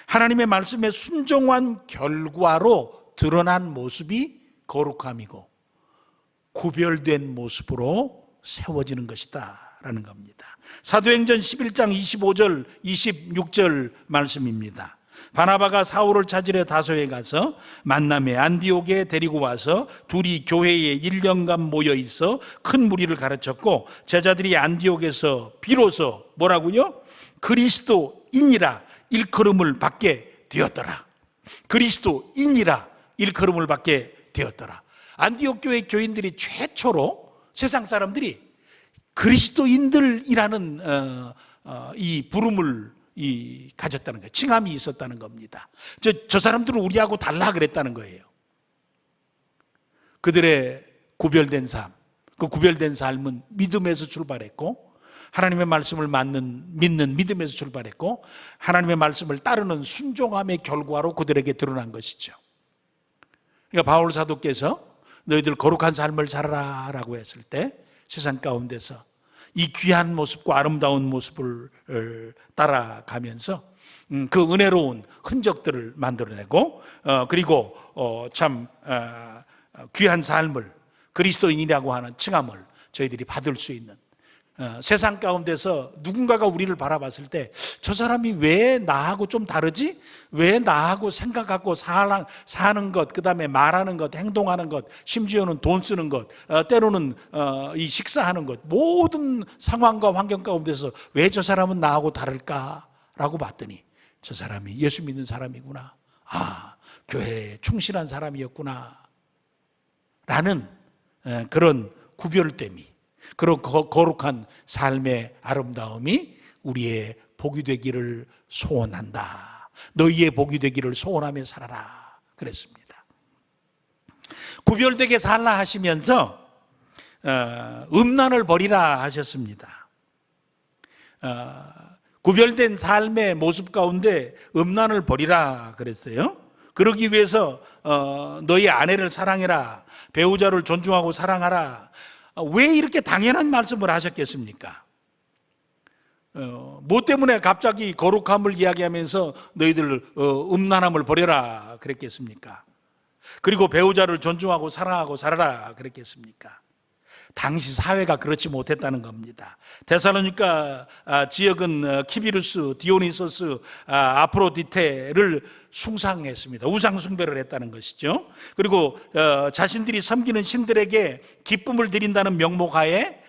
[SPEAKER 1] 하나님의 말씀에 순종한 결과로 드러난 모습이 거룩함이고 구별된 모습으로 세워지는 것이다 라는 겁니다. 사도행전 11장 25절 26절 말씀입니다. 바나바가 사울을 찾으려 다소에 가서 만남에 안디옥에 데리고 와서 둘이 교회에 1년간 모여 있어 큰 무리를 가르쳤고 제자들이 안디옥에서 비로소 뭐라고요? 그리스도인이라 일컬음을 받게 되었더라. 그리스도인이라 일컬음을 받게 되었더라. 안디옥 교회 교인들이 최초로 세상 사람들이 그리스도인들이라는 이 부름을 가졌다는 거예요. 칭함이 있었다는 겁니다. 저 사람들은 우리하고 달라 그랬다는 거예요. 그들의 구별된 삶, 그 구별된 삶은 믿음에서 출발했고 하나님의 말씀을 믿는 믿음에서 출발했고 하나님의 말씀을 따르는 순종함의 결과로 그들에게 드러난 것이죠. 그러니까 바울 사도께서 너희들 거룩한 삶을 살아라 라고 했을 때 세상 가운데서 이 귀한 모습과 아름다운 모습을 따라가면서 그 은혜로운 흔적들을 만들어내고 그리고 참 귀한 삶을 그리스도인이라고 하는 칭함을 저희들이 받을 수 있는 세상 가운데서 누군가가 우리를 바라봤을 때 저 사람이 왜 나하고 좀 다르지? 왜 나하고 생각하고 사는 것, 그 다음에 말하는 것, 행동하는 것, 심지어는 돈 쓰는 것, 때로는 이 식사하는 것, 모든 상황과 환경 가운데서 왜 저 사람은 나하고 다를까라고 봤더니 저 사람이 예수 믿는 사람이구나, 교회에 충실한 사람이었구나 라는 그런 구별됨이, 그런 거룩한 삶의 아름다움이 우리의 복이 되기를 소원한다. 너희의 복이 되기를 소원하며 살아라 그랬습니다. 구별되게 살라 하시면서 음란을 버리라 하셨습니다. 구별된 삶의 모습 가운데 음란을 버리라 그랬어요. 그러기 위해서 너희 아내를 사랑해라, 배우자를 존중하고 사랑하라. 왜 이렇게 당연한 말씀을 하셨겠습니까? 뭐 때문에 갑자기 거룩함을 이야기하면서 너희들 음란함을 버려라 그랬겠습니까? 그리고 배우자를 존중하고 사랑하고 살아라 그랬겠습니까? 당시 사회가 그렇지 못했다는 겁니다. 데살로니가 지역은 키비루스, 디오니소스, 아프로디테를 숭상했습니다. 우상 숭배를 했다는 것이죠. 그리고 자신들이 섬기는 신들에게 기쁨을 드린다는 명목하에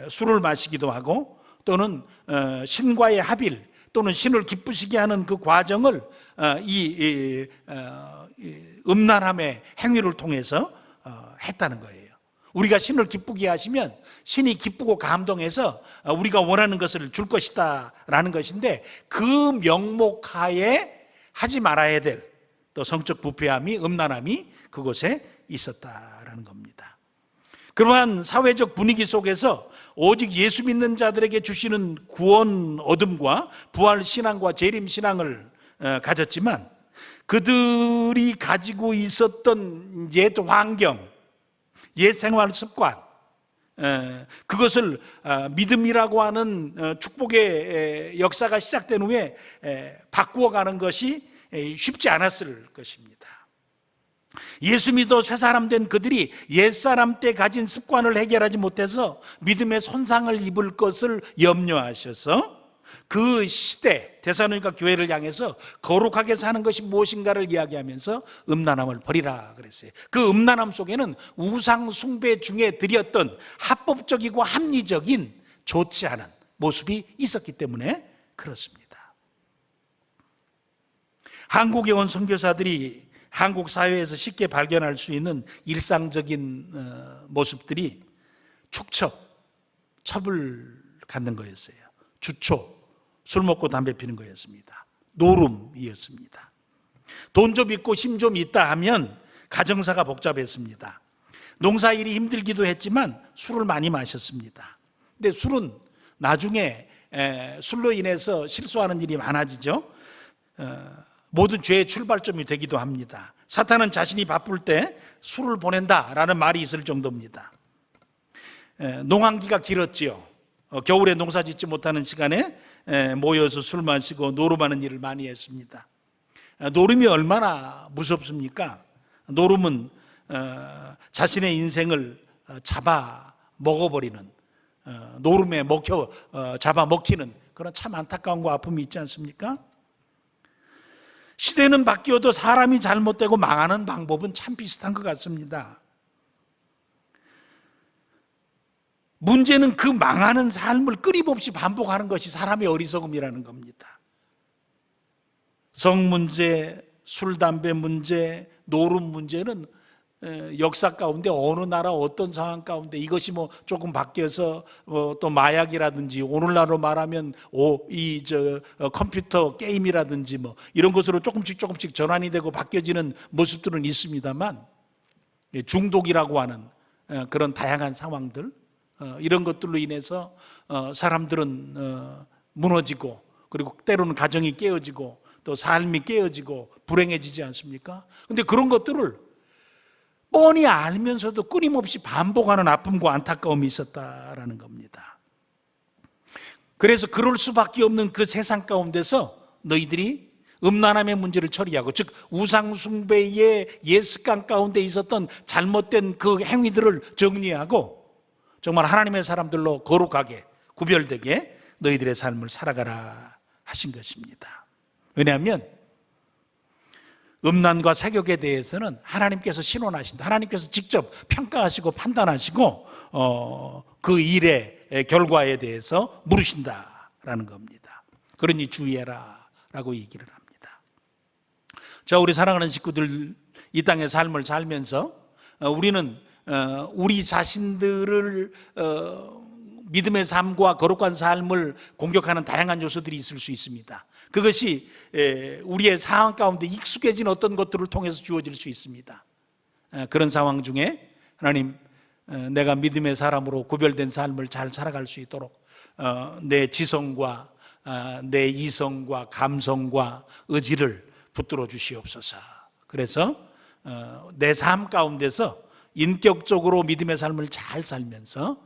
[SPEAKER 1] 술을 마시기도 하고, 또는 신과의 합일 또는 신을 기쁘시게 하는 그 과정을 이 음란함의 행위를 통해서 했다는 거예요. 우리가 신을 기쁘게 하시면 신이 기쁘고 감동해서 우리가 원하는 것을 줄 것이다 라는 것인데, 그 명목하에 하지 말아야 될 또 성적 부패함이, 음란함이 그곳에 있었다라는 겁니다. 그러한 사회적 분위기 속에서 오직 예수 믿는 자들에게 주시는 구원 얻음과 부활 신앙과 재림 신앙을 가졌지만, 그들이 가지고 있었던 옛 환경, 옛 생활 습관, 그것을 믿음이라고 하는 축복의 역사가 시작된 후에 바꾸어가는 것이 쉽지 않았을 것입니다. 예수 믿어 새 사람 된 그들이 옛사람 때 가진 습관을 해결하지 못해서 믿음의 손상을 입을 것을 염려하셔서 그 시대 데살로니가 교회를 향해서 거룩하게 사는 것이 무엇인가를 이야기하면서 음란함을 버리라 그랬어요. 그 음란함 속에는 우상 숭배 중에 드렸던 합법적이고 합리적인 좋지 않은 모습이 있었기 때문에 그렇습니다. 한국에 온 선교사들이 한국 사회에서 쉽게 발견할 수 있는 일상적인 모습들이 축첩, 첩을 갖는 거였어요. 주초, 술 먹고 담배 피는 거였습니다. 노름이었습니다. 돈 좀 있고 힘 좀 있다 하면 가정사가 복잡했습니다. 농사일이 힘들기도 했지만 술을 많이 마셨습니다. 근데 술은 나중에 술로 인해서 실수하는 일이 많아지죠. 모든 죄의 출발점이 되기도 합니다. 사탄은 자신이 바쁠 때 술을 보낸다라는 말이 있을 정도입니다. 농한기가 길었지요. 겨울에 농사 짓지 못하는 시간에 모여서 술 마시고 노름하는 일을 많이 했습니다. 노름이 얼마나 무섭습니까? 노름은 자신의 인생을 잡아 먹어버리는, 노름에 잡아 먹히는 그런 참 안타까움과 아픔이 있지 않습니까? 시대는 바뀌어도 사람이 잘못되고 망하는 방법은 참 비슷한 것 같습니다. 문제는 그 망하는 삶을 끊임없이 반복하는 것이 사람의 어리석음이라는 겁니다. 성 문제, 술, 담배 문제, 노름 문제는 역사 가운데 어느 나라 어떤 상황 가운데 이것이 뭐 조금 바뀌어서 또 마약이라든지 오늘날로 말하면 컴퓨터 게임이라든지 뭐 이런 것으로 조금씩 전환이 되고 바뀌어지는 모습들은 있습니다만, 중독이라고 하는 그런 다양한 상황들, 이런 것들로 인해서 사람들은 무너지고, 그리고 때로는 가정이 깨어지고 또 삶이 깨어지고 불행해지지 않습니까? 그런데 그런 것들을 뻔히 알면서도 끊임없이 반복하는 아픔과 안타까움이 있었다라는 겁니다. 그래서 그럴 수밖에 없는 그 세상 가운데서 너희들이 음란함의 문제를 처리하고, 즉 우상 숭배의 옛 습관 가운데 있었던 잘못된 그 행위들을 정리하고 정말 하나님의 사람들로 거룩하게 구별되게 너희들의 삶을 살아가라 하신 것입니다. 왜냐하면 음란과 사격에 대해서는 하나님께서 신원하신다. 하나님께서 직접 평가하시고 판단하시고 그 일의 결과에 대해서 물으신다라는 겁니다. 그러니 주의해라 라고 얘기를 합니다. 자, 우리 사랑하는 식구들, 이 땅의 삶을 살면서 우리는 우리 자신들을 믿음의 삶과 거룩한 삶을 공격하는 다양한 요소들이 있을 수 있습니다. 그것이 우리의 상황 가운데 익숙해진 어떤 것들을 통해서 주어질 수 있습니다. 그런 상황 중에 하나님, 내가 믿음의 사람으로 구별된 삶을 잘 살아갈 수 있도록 내 지성과 내 이성과 감성과 의지를 붙들어 주시옵소서. 그래서 내 삶 가운데서 인격적으로 믿음의 삶을 잘 살면서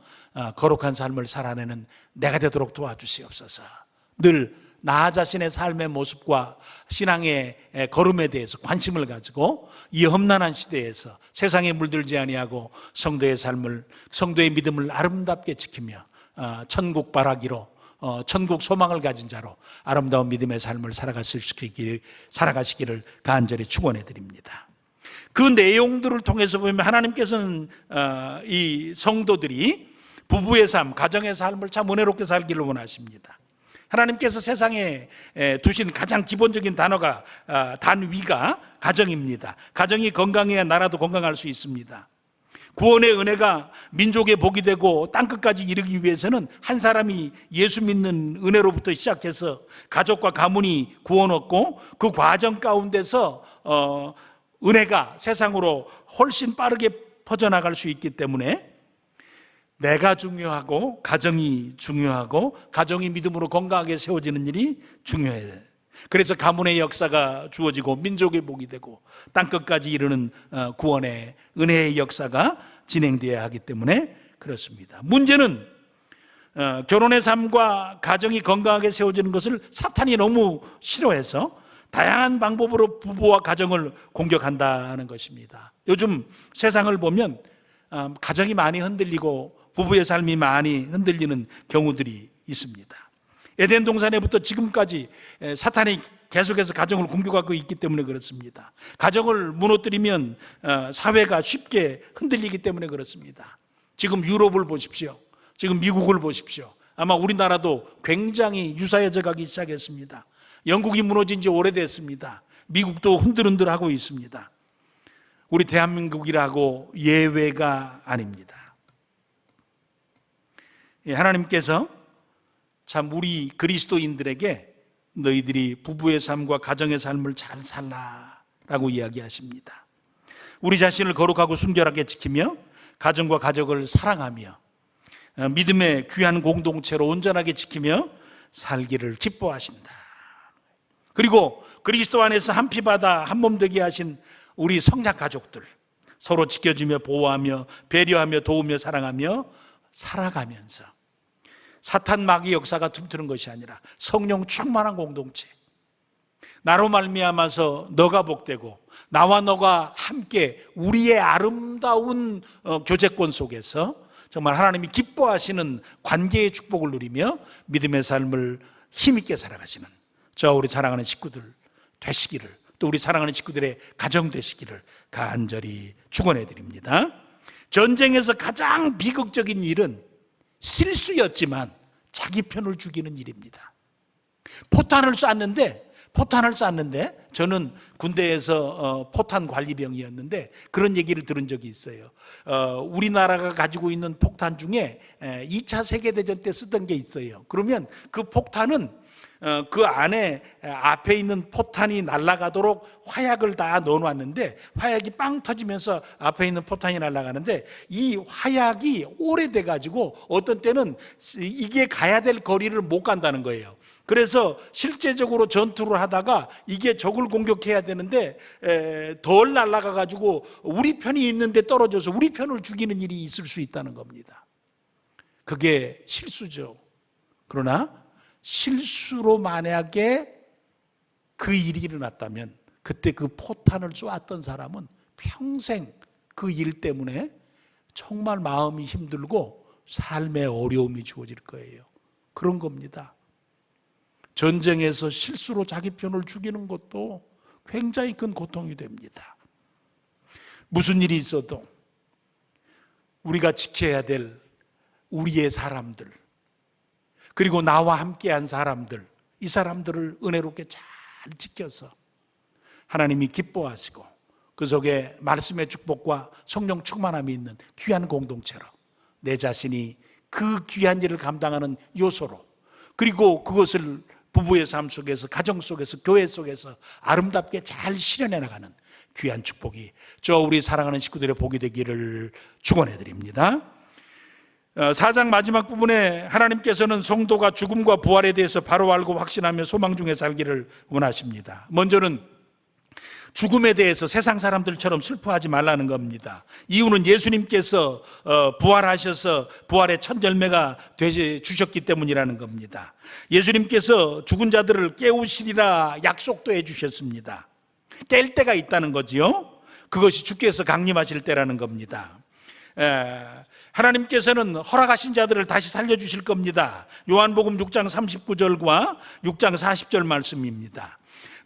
[SPEAKER 1] 거룩한 삶을 살아내는 내가 되도록 도와주시옵소서. 늘 나 자신의 삶의 모습과 신앙의 걸음에 대해서 관심을 가지고 이 험난한 시대에서 세상에 물들지 아니하고 성도의 삶을, 성도의 믿음을 아름답게 지키며 천국 바라기로, 천국 소망을 가진 자로 아름다운 믿음의 삶을 살아가시기를 간절히 축원해 드립니다. 그 내용들을 통해서 보면 하나님께서는 이 성도들이 부부의 삶, 가정의 삶을 참 은혜롭게 살기를 원하십니다. 하나님께서 세상에 두신 가장 기본적인 단위가 가정입니다. 가정이 건강해야 나라도 건강할 수 있습니다. 구원의 은혜가 민족의 복이 되고 땅끝까지 이르기 위해서는 한 사람이 예수 믿는 은혜로부터 시작해서 가족과 가문이 구원 얻고 그 과정 가운데서 은혜가 세상으로 훨씬 빠르게 퍼져나갈 수 있기 때문에 내가 중요하고 가정이 중요하고 가정이 믿음으로 건강하게 세워지는 일이 중요해요. 그래서 가문의 역사가 주어지고 민족의 복이 되고 땅끝까지 이르는 구원의 은혜의 역사가 진행되어야 하기 때문에 그렇습니다. 문제는 결혼의 삶과 가정이 건강하게 세워지는 것을 사탄이 너무 싫어해서 다양한 방법으로 부부와 가정을 공격한다는 것입니다. 요즘 세상을 보면 가정이 많이 흔들리고 부부의 삶이 많이 흔들리는 경우들이 있습니다. 에덴 동산에부터 지금까지 사탄이 계속해서 가정을 공격하고 있기 때문에 그렇습니다. 가정을 무너뜨리면 사회가 쉽게 흔들리기 때문에 그렇습니다. 지금 유럽을 보십시오. 지금 미국을 보십시오. 아마 우리나라도 굉장히 유사해져 가기 시작했습니다. 영국이 무너진 지 오래됐습니다. 미국도 흔들흔들하고 있습니다. 우리 대한민국이라고 예외가 아닙니다. 하나님께서 참 우리 그리스도인들에게 너희들이 부부의 삶과 가정의 삶을 잘 살라라고 이야기하십니다. 우리 자신을 거룩하고 순결하게 지키며 가정과 가족을 사랑하며 믿음의 귀한 공동체로 온전하게 지키며 살기를 기뻐하신다. 그리고 그리스도 안에서 한 피 받아 한 몸 되게 하신 우리 성약 가족들 서로 지켜주며 보호하며 배려하며 도우며 사랑하며 살아가면서 사탄 마귀 역사가 틈트는 것이 아니라 성령 충만한 공동체, 나로 말미암아서 너가 복되고 나와 너가 함께 우리의 아름다운 교제권 속에서 정말 하나님이 기뻐하시는 관계의 축복을 누리며 믿음의 삶을 힘있게 살아가시는 저 우리 사랑하는 식구들 되시기를, 또 우리 사랑하는 식구들의 가정 되시기를 간절히 축원해 드립니다. 전쟁에서 가장 비극적인 일은 실수였지만 자기 편을 죽이는 일입니다. 포탄을 쐈는데 저는 군대에서 포탄 관리병이었는데 그런 얘기를 들은 적이 있어요. 우리나라가 가지고 있는 폭탄 중에 2차 세계대전 때 쓰던 게 있어요. 그러면 그 폭탄은 그 안에 앞에 있는 포탄이 날아가도록 화약을 다 넣어놨는데 화약이 빵 터지면서 앞에 있는 포탄이 날아가는데 이 화약이 오래돼 가지고 어떤 때는 이게 가야 될 거리를 못 간다는 거예요. 그래서 실제적으로 전투를 하다가 이게 적을 공격해야 되는데 덜 날아가 가지고 우리 편이 있는데 떨어져서 우리 편을 죽이는 일이 있을 수 있다는 겁니다. 그게 실수죠. 그러나 실수로 만약에 그 일이 일어났다면 그때 그 포탄을 쏘았던 사람은 평생 그 일 때문에 정말 마음이 힘들고 삶의 어려움이 주어질 거예요. 그런 겁니다. 전쟁에서 실수로 자기 편을 죽이는 것도 굉장히 큰 고통이 됩니다. 무슨 일이 있어도 우리가 지켜야 될 우리의 사람들, 그리고 나와 함께한 사람들, 이 사람들을 은혜롭게 잘 지켜서 하나님이 기뻐하시고 그 속에 말씀의 축복과 성령 충만함이 있는 귀한 공동체로 내 자신이 그 귀한 일을 감당하는 요소로, 그리고 그것을 부부의 삶 속에서, 가정 속에서, 교회 속에서 아름답게 잘 실현해 나가는 귀한 축복이 저 우리 사랑하는 식구들의 복이 되기를 축원해 드립니다. 4장 마지막 부분에 하나님께서는 성도가 죽음과 부활에 대해서 바로 알고 확신하며 소망 중에 살기를 원하십니다. 먼저는 죽음에 대해서 세상 사람들처럼 슬퍼하지 말라는 겁니다. 이유는 예수님께서 부활하셔서 부활의 첫 열매가 주셨기 때문이라는 겁니다. 예수님께서 죽은 자들을 깨우시리라 약속도 해주셨습니다. 깰 때가 있다는 거지요. 그것이 주께서 강림하실 때라는 겁니다. 하나님께서는 허락하신 자들을 다시 살려주실 겁니다. 요한복음 6장 39절과 6장 40절 말씀입니다.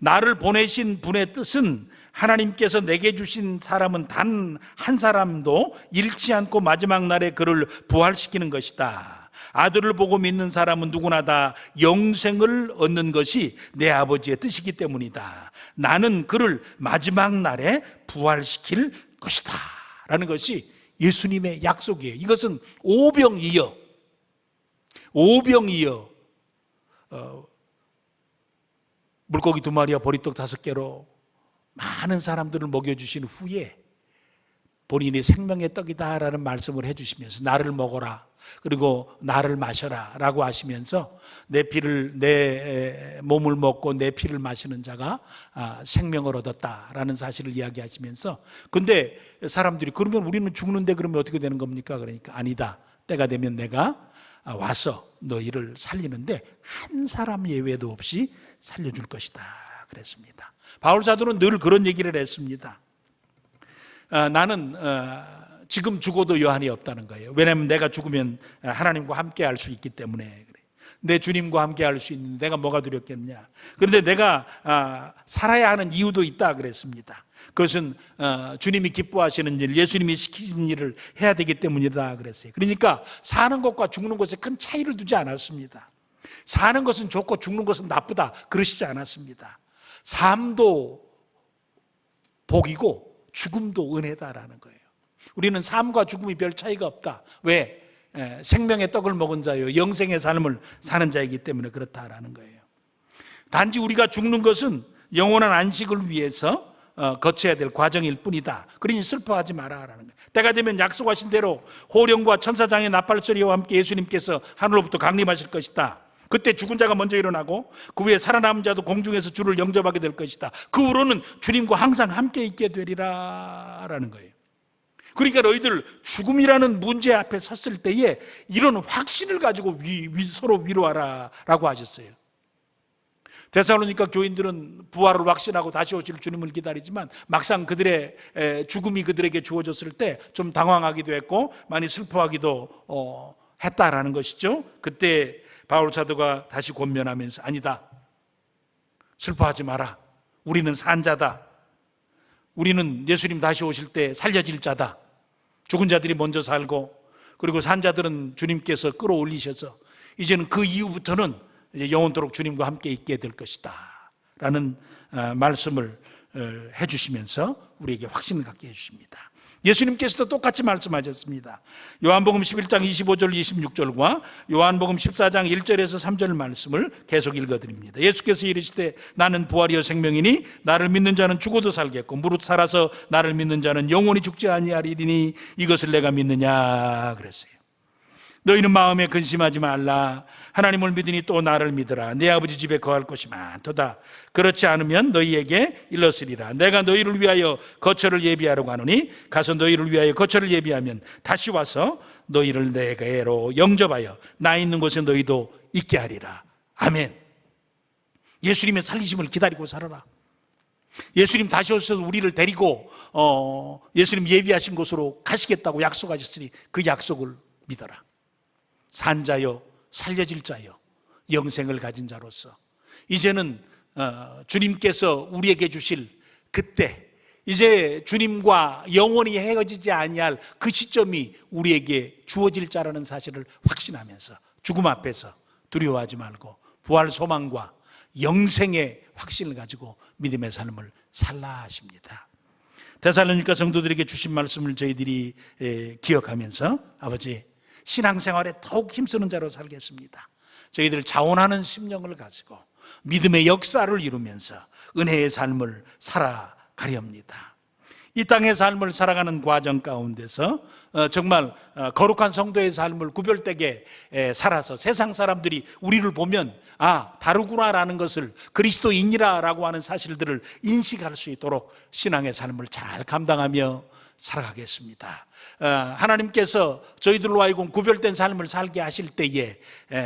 [SPEAKER 1] 나를 보내신 분의 뜻은 하나님께서 내게 주신 사람은 단 한 사람도 잃지 않고 마지막 날에 그를 부활시키는 것이다. 아들을 보고 믿는 사람은 누구나 다 영생을 얻는 것이 내 아버지의 뜻이기 때문이다. 나는 그를 마지막 날에 부활시킬 것이다 라는 것이 예수님의 약속이에요. 이것은 오병이어 물고기 2마리와 보리떡 5개로 많은 사람들을 먹여주신 후에 본인이 생명의 떡이다라는 말씀을 해주시면서 나를 먹어라 그리고 나를 마셔라 라고 하시면서 내 몸을 먹고 내 피를 마시는 자가 생명을 얻었다라는 사실을 이야기하시면서, 근데 사람들이 그러면 우리는 죽는데 그러면 어떻게 되는 겁니까? 그러니까 아니다, 때가 되면 내가 와서 너희를 살리는데 한 사람 예외도 없이 살려줄 것이다 그랬습니다. 바울 사도는 늘 그런 얘기를 했습니다. 나는 지금 죽어도 여한이 없다는 거예요. 왜냐하면 내가 죽으면 하나님과 함께 할 수 있기 때문에 그래. 내 주님과 함께 할 수 있는데 내가 뭐가 두렵겠냐. 그런데 내가 살아야 하는 이유도 있다 그랬습니다. 그것은 주님이 기뻐하시는 일, 예수님이 시키신 일을 해야 되기 때문이다 그랬어요. 그러니까 사는 것과 죽는 것에 큰 차이를 두지 않았습니다. 사는 것은 좋고 죽는 것은 나쁘다 그러시지 않았습니다. 삶도 복이고 죽음도 은혜다라는 거예요. 우리는 삶과 죽음이 별 차이가 없다. 왜? 생명의 떡을 먹은 자요 영생의 삶을 사는 자이기 때문에 그렇다라는 거예요. 단지 우리가 죽는 것은 영원한 안식을 위해서 거쳐야 될 과정일 뿐이다. 그러니 슬퍼하지 마라라는 거예요. 때가 되면 약속하신 대로 호령과 천사장의 나팔소리와 함께 예수님께서 하늘로부터 강림하실 것이다. 그때 죽은 자가 먼저 일어나고 그 후에 살아남은 자도 공중에서 주를 영접하게 될 것이다. 그 후로는 주님과 항상 함께 있게 되리라 라는 거예요. 그러니까 너희들 죽음이라는 문제 앞에 섰을 때에 이런 확신을 가지고 서로 위로하라 라고 하셨어요. 데살로니가 교인들은 부활을 확신하고 다시 오실 주님을 기다리지만 막상 그들의 죽음이 그들에게 주어졌을 때 좀 당황하기도 했고 많이 슬퍼하기도 했다라는 것이죠. 그때 바울 사도가 다시 권면하면서 아니다, 슬퍼하지 마라. 우리는 산 자다. 우리는 예수님 다시 오실 때 살려질 자다. 죽은 자들이 먼저 살고 그리고 산 자들은 주님께서 끌어올리셔서 이제는 그 이후부터는 이제 영원토록 주님과 함께 있게 될 것이다 라는 말씀을 해주시면서 우리에게 확신을 갖게 해주십니다. 예수님께서도 똑같이 말씀하셨습니다. 요한복음 11장 25절 26절과 요한복음 14장 1절에서 3절 말씀을 계속 읽어드립니다. 예수께서 이르시되 나는 부활이요 생명이니 나를 믿는 자는 죽어도 살겠고 무릇 살아서 나를 믿는 자는 영원히 죽지 아니하리니 이것을 내가 믿느냐 그랬어요. 너희는 마음에 근심하지 말라. 하나님을 믿으니 또 나를 믿으라. 내 아버지 집에 거할 곳이 많도다. 그렇지 않으면 너희에게 일렀으리라. 내가 너희를 위하여 거처를 예비하려고 하노니 가서 너희를 위하여 거처를 예비하면 다시 와서 너희를 내게로 영접하여 나 있는 곳에 너희도 있게 하리라. 아멘. 예수님의 살리심을 기다리고 살아라. 예수님 다시 오셔서 우리를 데리고 예수님 예비하신 곳으로 가시겠다고 약속하셨으니 그 약속을 믿어라. 산 자요 살려질 자요 영생을 가진 자로서 이제는 주님께서 우리에게 주실 그때, 이제 주님과 영원히 헤어지지 아니할 그 시점이 우리에게 주어질 자라는 사실을 확신하면서 죽음 앞에서 두려워하지 말고 부활 소망과 영생의 확신을 가지고 믿음의 삶을 살라 하십니다. 데살로니가 성도들에게 주신 말씀을 저희들이 기억하면서 아버지 신앙생활에 더욱 힘쓰는 자로 살겠습니다. 저희들 자원하는 심령을 가지고 믿음의 역사를 이루면서 은혜의 삶을 살아가렵니다. 이 땅의 삶을 살아가는 과정 가운데서 정말 거룩한 성도의 삶을 구별되게 살아서 세상 사람들이 우리를 보면 다르구나라는 것을, 그리스도인이라고 하는 사실들을 인식할 수 있도록 신앙의 삶을 잘 감당하며 살아가겠습니다. 하나님께서 저희들로 하여금 구별된 삶을 살게 하실 때에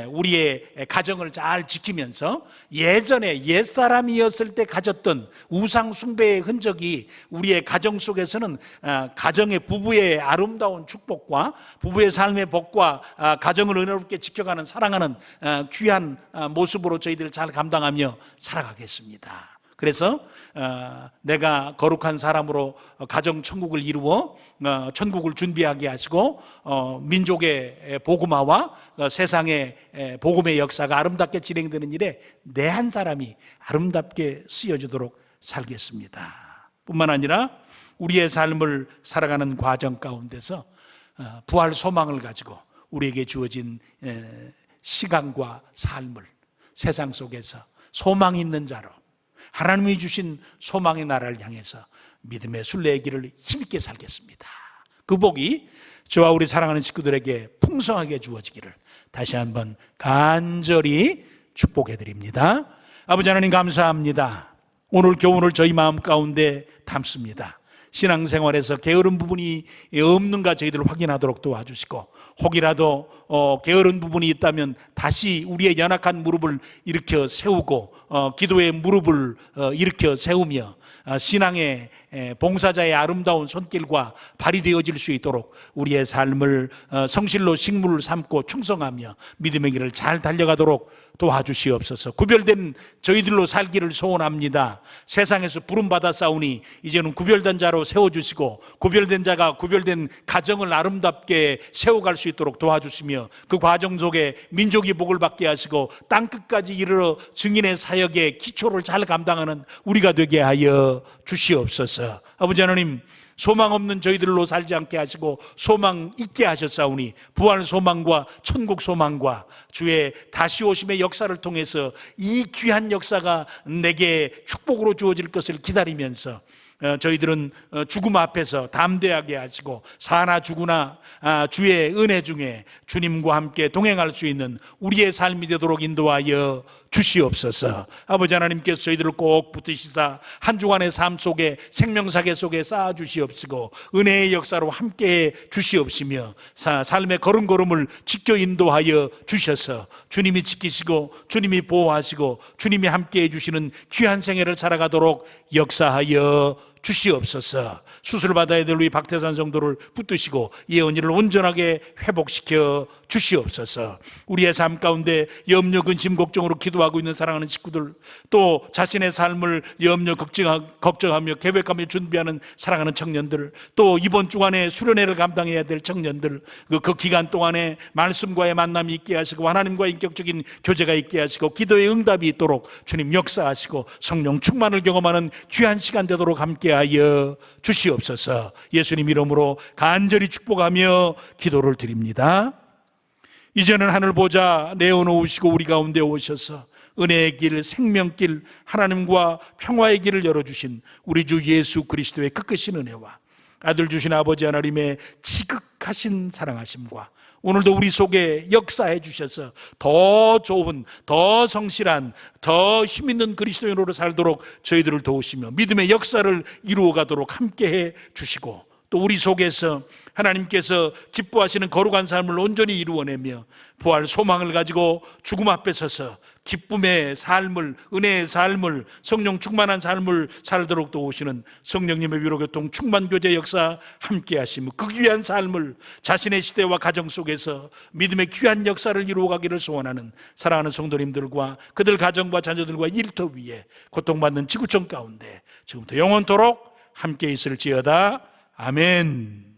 [SPEAKER 1] 우리의 가정을 잘 지키면서 예전에 옛사람이었을 때 가졌던 우상 숭배의 흔적이 우리의 가정 속에서는 가정의 부부의 아름다운 축복과 부부의 삶의 복과 가정을 은혜롭게 지켜가는 사랑하는 귀한 모습으로 저희들 잘 감당하며 살아가겠습니다. 그래서 내가 거룩한 사람으로 가정 천국을 이루어 천국을 준비하게 하시고 민족의 복음화와 세상의 복음의 역사가 아름답게 진행되는 일에 내 한 사람이 아름답게 쓰여지도록 살겠습니다. 뿐만 아니라 우리의 삶을 살아가는 과정 가운데서 부활 소망을 가지고 우리에게 주어진 시간과 삶을 세상 속에서 소망 있는 자로, 하나님이 주신 소망의 나라를 향해서 믿음의 순례의 길을 힘있게 살겠습니다. 그 복이 저와 우리 사랑하는 식구들에게 풍성하게 주어지기를 다시 한번 간절히 축복해 드립니다. 아버지 하나님 감사합니다. 오늘 교훈을 저희 마음 가운데 담습니다. 신앙생활에서 게으른 부분이 없는가 저희들을 확인하도록 도와주시고, 혹이라도 게으른 부분이 있다면 다시 우리의 연약한 무릎을 일으켜 세우고 기도의 무릎을 일으켜 세우며 신앙의 봉사자의 아름다운 손길과 발이 되어질 수 있도록 우리의 삶을 성실로 식물을 삼고 충성하며 믿음의 길을 잘 달려가도록 도와주시옵소서. 구별된 저희들로 살기를 소원합니다. 세상에서 부름받아 싸우니 이제는 구별된 자로 세워주시고, 구별된 자가 구별된 가정을 아름답게 세워갈 수 있도록 도와주시며, 그 과정 속에 민족이 복을 받게 하시고 땅끝까지 이르러 증인의 사역의 기초를 잘 감당하는 우리가 되게 하여 주시옵소서. 아버지 하나님, 소망 없는 저희들로 살지 않게 하시고 소망 있게 하셨사오니 부활 소망과 천국 소망과 주의 다시 오심의 역사를 통해서 이 귀한 역사가 내게 축복으로 주어질 것을 기다리면서 저희들은 죽음 앞에서 담대하게 하시고 사나 죽으나 주의 은혜 중에 주님과 함께 동행할 수 있는 우리의 삶이 되도록 인도하여 주시옵소서. 아버지 하나님께서 저희들을 꼭 붙드시사 한 주간의 삶 속에 생명사계 속에 쌓아 주시옵시고 은혜의 역사로 함께해 주시옵시며 삶의 걸음걸음을 지켜 인도하여 주셔서 주님이 지키시고 주님이 보호하시고 주님이 함께해 주시는 귀한 생애를 살아가도록 역사하여 주시옵소서. 수술받아야 될 우리 박태산 성도를 붙드시고 예언이를 온전하게 회복시켜 주시옵소서. 우리의 삶 가운데 염려, 근심, 걱정으로 기도하고 있는 사랑하는 식구들, 또 자신의 삶을 염려, 걱정하며 계획하며 준비하는 사랑하는 청년들, 또 이번 주간에 수련회를 감당해야 될 청년들, 그 기간 동안에 말씀과의 만남이 있게 하시고 하나님과 인격적인 교제가 있게 하시고 기도의 응답이 있도록 주님 역사하시고 성령 충만을 경험하는 귀한 시간 되도록 함께하여 주시옵소서. 예수님 이름으로 간절히 축복하며 기도를 드립니다. 이제는 하늘 보좌 내어놓으시고 우리 가운데 오셔서 은혜의 길, 생명길, 하나님과 평화의 길을 열어주신 우리 주 예수 그리스도의 크크신 은혜와 아들 주신 아버지 하나님의 지극하신 사랑하심과 오늘도 우리 속에 역사해 주셔서 더 좋은, 더 성실한, 더 힘있는 그리스도인으로 살도록 저희들을 도우시며 믿음의 역사를 이루어가도록 함께해 주시고, 또 우리 속에서 하나님께서 기뻐하시는 거룩한 삶을 온전히 이루어내며 부활 소망을 가지고 죽음 앞에 서서 기쁨의 삶을, 은혜의 삶을, 성령 충만한 삶을 살도록 도우시는 성령님의 위로교통 충만교제 역사 함께 하시며 그 귀한 삶을 자신의 시대와 가정 속에서 믿음의 귀한 역사를 이루어가기를 소원하는 사랑하는 성도님들과 그들 가정과 자녀들과 일터 위에 고통받는 지구촌 가운데 지금부터 영원토록 함께 있을지어다. 아멘.